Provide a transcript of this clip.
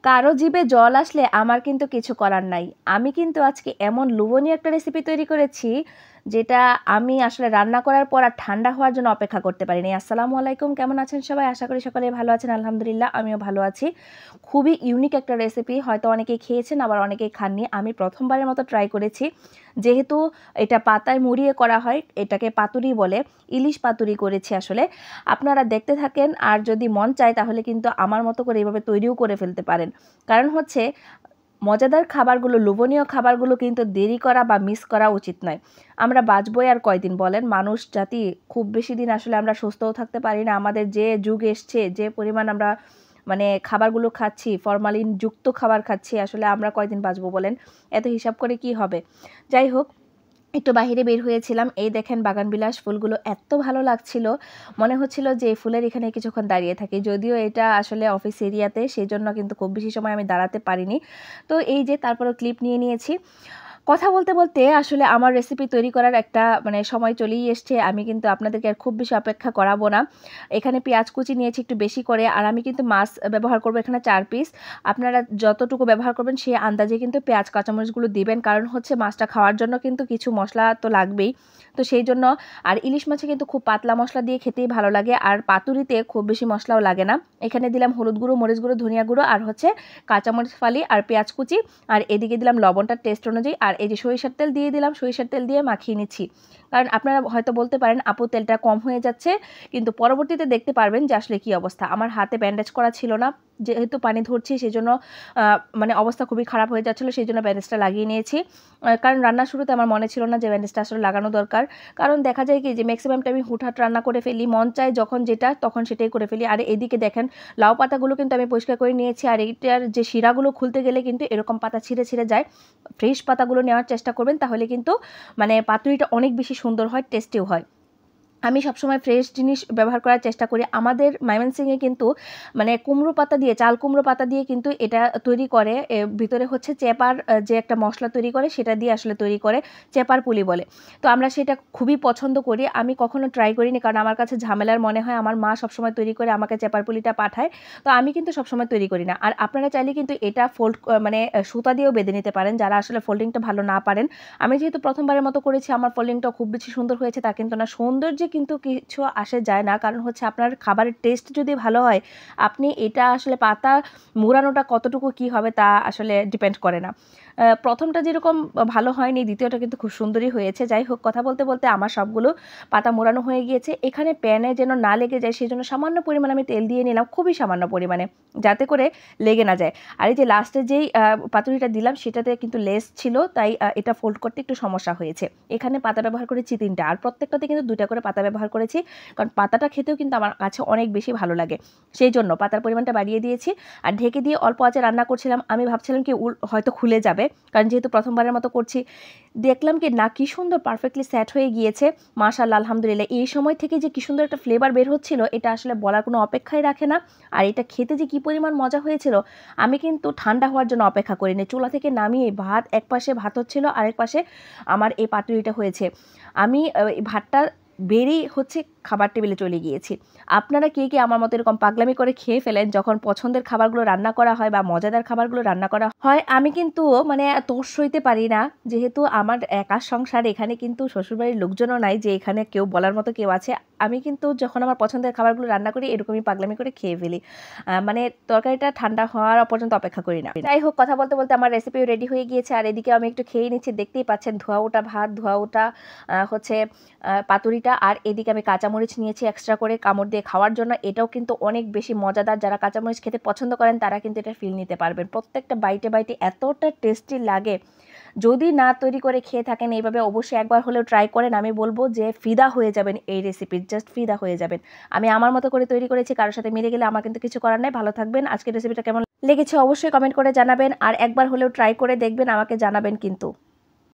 কারো জিভে জল আসলে আমার কিন্তু কিছু করার নাই। আমি কিন্তু আজকে এমন লোভনীয় একটা রেসিপি তৈরি করেছি, যেটা আমি আসলে রান্না করার পর আর ঠান্ডা হওয়ার জন্য অপেক্ষা করতে পারিনি। আসসালামু আলাইকুম, কেমন আছেন সবাই? আশা করি সকলেই ভালো আছেন। আলহামদুলিল্লাহ, আমিও ভালো আছি। খুবই ইউনিক একটা রেসিপি, হয়তো অনেকেই খেয়েছেন, আবার অনেকেই খাননি। আমি প্রথমবারের মতো ট্রাই করেছি। যেহেতু এটা পাতায় মুড়িয়ে করা হয়, এটাকে পাতুরি বলে, ইলিশ পাতুরি করেছি আসলে। আপনারা দেখতে থাকেন, আর যদি মন চায় তাহলে কিন্তু আমার মতো করে এভাবে তৈরিও করে ফেলতে পারেন। কারণ হচ্ছে, মজাদার খাবারগুলো, লোভনীয় খাবারগুলো কিন্তু দেরি করা বা মিস করা উচিত নয়। আমরা বাঁচবই আর কয়দিন বলেন? মানুষ জাতি খুব বেশি দিন আসলে আমরা সুস্থও থাকতে পারি না। আমাদের যে যুগ এসছে, যে পরিমাণ আমরা খাবারগুলো খাচ্ছি, ফরমালিন যুক্ত খাবার খাচ্ছি, আসলে আমরা কয়দিন বাঁচবো বলেন? এত হিসাব করে কি হবে? যাই হোক, একটু বাহিরে বের হয়েছিলাম। এই দেখেন বাগানবিলাস ফুলগুলো এত ভালো লাগছিল, মনে হচ্ছিল যে এই ফুলের এখানে কিছুক্ষণ দাঁড়িয়ে থাকি। যদিও এটা আসলে অফিস এরিয়াতে, সেজন্য কিন্তু খুব বেশি সময় আমি দাঁড়াতে পারিনি। তো এই যে তারপরও ক্লিপ নিয়ে নিয়েছি। কথা বলতে বলতে আসলে আমার রেসিপি তৈরি করার একটা সময় চলেই এসছে। আমি কিন্তু আপনাদেরকে আর খুব বেশি অপেক্ষা করাবো না। এখানে পেঁয়াজ কুচি নিয়েছি একটু বেশি করে, আর আমি কিন্তু মাছ ব্যবহার করবো এখানে 4 পিস। আপনারা যতটুকু ব্যবহার করবেন সেই আন্দাজে কিন্তু পেঁয়াজ কাঁচামরিচগুলো দিবেন, কারণ হচ্ছে মাছটা খাওয়ার জন্য কিন্তু কিছু মশলা তো লাগবেই। তো সেই জন্য, আর ইলিশ মাছে কিন্তু খুব পাতলা মশলা দিয়ে খেতেই ভালো লাগে, আর পাতুরিতে খুব বেশি মশলাও লাগে না। এখানে দিলাম হলুদ গুঁড়ো, মরিচ গুঁড়ো, ধনিয়া গুঁড়ো, আর হচ্ছে কাঁচামরিচ ফালি, আর পেঁয়াজ কুচি, আর এদিকে দিলাম লবণটা টেস্ট অনুযায়ী, আর এই যে সরিষার তেল দিয়ে দিলাম। সরিষার তেল দিয়ে মাখিয়ে নিচ্ছি, কারণ আপনারা হয়তো বলতে পারেন আপু তেলটা কম হয়ে যাচ্ছে, কিন্তু পরবর্তীতে দেখতে পারবেন যে আসলে কি অবস্থা। আমার হাতে ব্যান্ডেজ করা ছিল না, যেহেতু পানি ধরছি সেজন্য অবস্থা খুবই খারাপ হয়ে যাচ্ছিলো, সেই জন্য ব্যান্ডেজটা লাগিয়ে নিয়েছি। কারণ রান্নার শুরুতে আমার মনে ছিল না যে ব্যান্ডেজটা আসলে লাগানো দরকার। কারণ দেখা যায় কি যে ম্যাক্সিমাম টাইম আমি হুটহাট রান্না করে ফেলি, মন চায় যখন যেটা তখন সেটাই করে ফেলি। আর এদিকে দেখেন লাউ পাতাগুলো কিন্তু আমি পরিষ্কার করে নিয়েছি, আর এইটার যে শিরাগুলো খুলতে গেলে কিন্তু এরকম পাতা ছিঁড়ে ছিঁড়ে যায়। ফ্রেশ পাতাগুলো নেওয়ার চেষ্টা করবেন, তাহলে কিন্তু পাতুরিটা অনেক বেশি সুন্দর হয়, টেস্টিও হয়। আমি সবসময় ফ্রেশ জিনিস ব্যবহার করার চেষ্টা করি। আমাদের ময়মনসিংহে কিন্তু কুমড়ো পাতা দিয়ে, চাল কুমড়ো পাতা দিয়ে কিন্তু এটা তৈরি করে। ভিতরে হচ্ছে চেপার যে একটা মশলা তৈরি করে, সেটা দিয়ে আসলে তৈরি করে, চেপার পুলি বলে। তো আমরা সেটা খুবই পছন্দ করি। আমি কখনো ট্রাই করিনি, কারণ আমার কাছে ঝামেলার মনে হয়। আমার মা সবসময় তৈরি করে আমাকে চেপার পুলিটা পাঠায়, তো আমি কিন্তু সবসময় তৈরি করি না। আর আপনারা চাইলে কিন্তু এটা ফোল্ড সুতা দিয়েও বেঁধে নিতে পারেন, যারা আসলে ফোল্ডিংটা ভালো না পারেন। আমি যেহেতু প্রথমবারের মতো করেছি, আমার ফোল্ডিংটা খুব বেশি সুন্দর হয়েছে তা কিন্তু না। সৌন্দর্যে কিন্তু কিছু আসে যায় না, কারণ হচ্ছে আপনার খাবারের টেস্ট যদি ভালো হয়, আপনি এটা আসলে পাতা মুড়ানোটা কতটুকু কি হবে তা আসলে ডিপেন্ড করে না। প্রথমটা যেরকম ভালো হয়নি, দ্বিতীয়টা কিন্তু খুব সুন্দরই হয়েছে। যাই হোক, কথা বলতে বলতে আমার সবগুলো পাতা মোড়ানো হয়ে গিয়েছে। এখানে প্যানে যেন না লেগে যায় সেই জন্য সামান্য পরিমাণে আমি তেল দিয়ে নিলাম, খুবই সামান্য পরিমাণে, যাতে করে লেগে না যায়। আর এই যে লাস্টে যেই পাতুরিটা দিলাম সেটাতে কিন্তু লেস ছিল, তাই এটা ফোল্ড করতে একটু সমস্যা হয়েছে। এখানে পাতা ব্যবহার করেছি 3টা, আর প্রত্যেকটাতে কিন্তু 2টা করে পাতা ব্যবহার করেছি, কারণ পাতাটা খেতেও কিন্তু আমার কাছে অনেক বেশি ভালো লাগে, সেই জন্য পাতার পরিমাণটা বাড়িয়ে দিয়েছি। আর ঢেকে দিয়ে অল্প আঁচে রান্না করছিলাম। আমি ভাবছিলাম কি হয়তো খুলে যাবে, কারণ যেহেতু প্রথমবারের মতো করছি। দেখলাম কি না, কি সুন্দর পারফেক্টলি সেট হয়ে গিয়েছে। মাশাআল্লাহ, আলহামদুলিল্লাহ। এই সময় থেকে যে কি সুন্দর একটা ফ্লেভার বের হচ্ছিল, এটা আসলে বলার কোনো অপেক্ষাই রাখে না। আর এটা খেতে যে কি পরিমাণ মজা হয়েছিল, আমি কিন্তু ঠান্ডা হওয়ার জন্য অপেক্ষা করিনি। চুলা থেকে নামিয়ে ভাত, এক পাশে ভাত হচ্ছিল, আরেক পাশে আমার এই পাতুরিটা হয়েছে। আমি ভাতটা বেরেই হচ্ছে খাবার টেবিলে চলে গিয়েছি। আপনারা কে কে আমার মতো এরকম পাগলামি করে খেয়ে ফেলেন যখন পছন্দের খাবারগুলো রান্না করা হয় বা মজাদার খাবারগুলো রান্না করা হয়? আমি কিন্তু তোষ সইতে পারি না, যেহেতু আমার একার সংসার। এখানে কিন্তু শ্বশুরবাড়ির লোকজনও নাই যে এখানে কেউ বলার মতো কেউ আছে। আমি কিন্তু যখন আমার পছন্দের খাবারগুলো রান্না করি, এরকমই পাগলামি করে খেয়ে ফেলি। তরকারিটা ঠান্ডা হওয়ার পর্যন্ত অপেক্ষা করি না। যাই হোক, কথা বলতে বলতে আমার রেসিপিও রেডি হয়ে গিয়েছে, আর এদিকে আমি একটু খেয়ে নিচ্ছি। দেখতেই পাচ্ছেন ধোয়া ওঠা ভাত, ধোয়া ওঠা হচ্ছে পাতুরিটা, আর এদিকে আমি কাঁচামরিচ নিয়েছি এক্সট্রা করে কামড় দিয়ে খাওয়ার জন্য। এটাও কিন্তু অনেক বেশি মজাদার। যারা কাঁচামরিচ খেতে পছন্দ করেন তারা কিন্তু এটা ফিল নিতে পারবেন। প্রত্যেকটা বাইটে বাইটে এতটা টেস্টি লাগে। যদি না তৈরি করে খেয়ে থাকেন এইভাবে, অবশ্যই একবার হলেও ট্রাই করেন। আমি বলবো যে ফিদা হয়ে যাবেন এই রেসিপির, জাস্ট ফিদা হয়ে যাবেন। আমি আমার মতো করে তৈরি করেছি, কারোর সাথে মিলে গেলে আমার কিন্তু কিছু করার নাই। ভালো থাকবেন। আজকের রেসিপিটা কেমন লেগেছে অবশ্যই কমেন্ট করে জানাবেন, আর একবার হলেও ট্রাই করে দেখবেন, আমাকে জানাবেন কিন্তু।